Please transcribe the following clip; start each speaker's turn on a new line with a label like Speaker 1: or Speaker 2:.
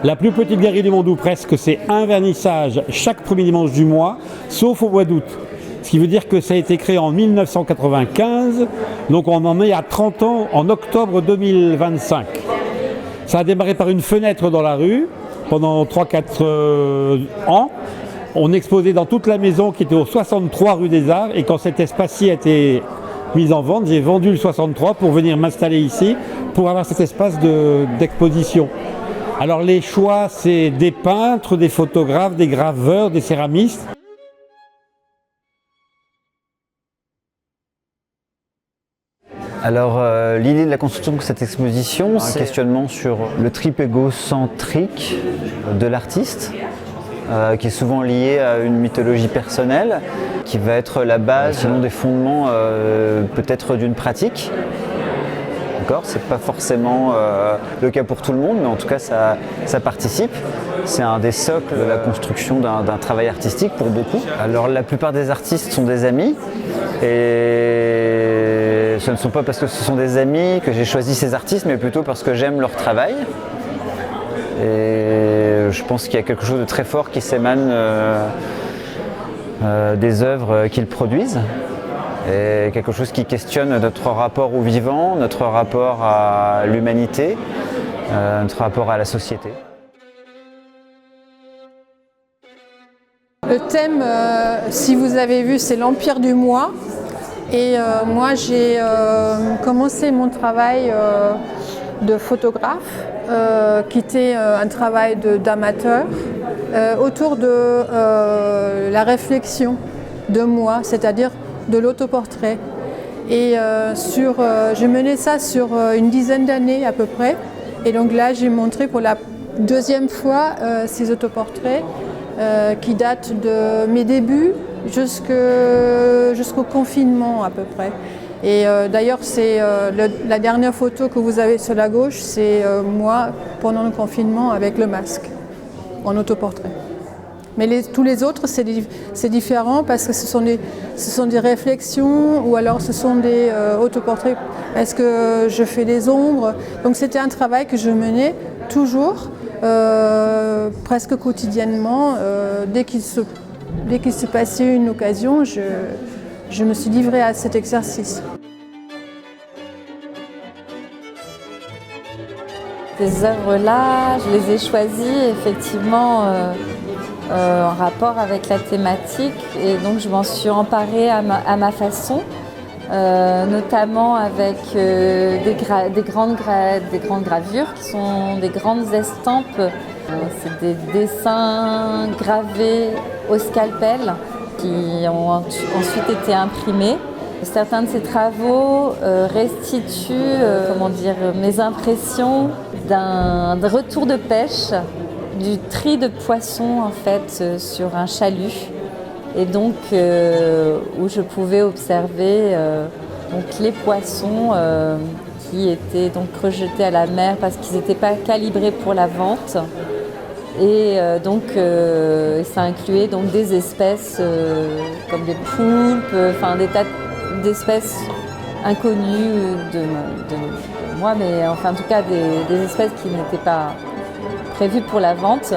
Speaker 1: La plus petite galerie du monde, ou presque, c'est un vernissage chaque premier dimanche du mois, sauf au mois d'août. Ce qui veut dire que ça a été créé en 1995, donc on en est à 30 ans en octobre 2025. Ça a démarré par une fenêtre dans la rue pendant 3-4 ans. On exposait dans toute la maison qui était au 63 rue des Arts, et quand cet espace-ci a été mis en vente, j'ai vendu le 63 pour venir m'installer ici, pour avoir cet espace d'exposition. Alors les choix, c'est des peintres, des photographes, des graveurs, des céramistes.
Speaker 2: Alors l'idée de la construction de cette exposition, c'est un questionnement sur le trip égocentrique de l'artiste, qui est souvent lié à une mythologie personnelle, qui va être la base, selon des fondements peut-être d'une pratique. C'est pas forcément le cas pour tout le monde, mais en tout cas ça participe. C'est un des socles de la construction d'un travail artistique pour beaucoup. Alors la plupart des artistes sont des amis, et ce ne sont pas parce que ce sont des amis que j'ai choisi ces artistes, mais plutôt parce que j'aime leur travail. Et je pense qu'il y a quelque chose de très fort qui s'émane des œuvres qu'ils produisent. Et quelque chose qui questionne notre rapport au vivant, notre rapport à l'humanité, notre rapport à la société.
Speaker 3: Le thème, si vous avez vu, c'est l'Empire du Moi. Et moi, j'ai commencé mon travail de photographe, qui était un travail d'amateur, autour de la réflexion de moi, c'est-à-dire de l'autoportrait. Et j'ai mené ça sur une dizaine d'années à peu près. Et donc là, j'ai montré pour la deuxième fois ces autoportraits qui datent de mes débuts jusqu'au confinement à peu près. Et d'ailleurs, c'est la dernière photo que vous avez sur la gauche, c'est moi pendant le confinement avec le masque en autoportrait. Mais tous les autres, c'est différent parce que ce sont des réflexions, ou alors ce sont des autoportraits parce que je fais des ombres. Donc c'était un travail que je menais toujours, presque quotidiennement. Dès qu'il se passait une occasion, je me suis livrée à cet exercice.
Speaker 4: Ces œuvres-là, je les ai choisies effectivement en rapport avec la thématique, et donc je m'en suis emparée à ma façon, notamment avec des grandes gravures qui sont des grandes estampes. C'est des dessins gravés au scalpel qui ont ensuite été imprimés. Certains de ces travaux restituent mes impressions d'un retour de pêche, du tri de poissons en fait sur un chalut, et donc où je pouvais observer les poissons qui étaient donc rejetés à la mer parce qu'ils n'étaient pas calibrés pour la vente, et ça incluait donc des espèces comme des poulpes, des tas d'espèces inconnues de moi, mais enfin en tout cas des espèces qui n'étaient pas prévues pour la vente.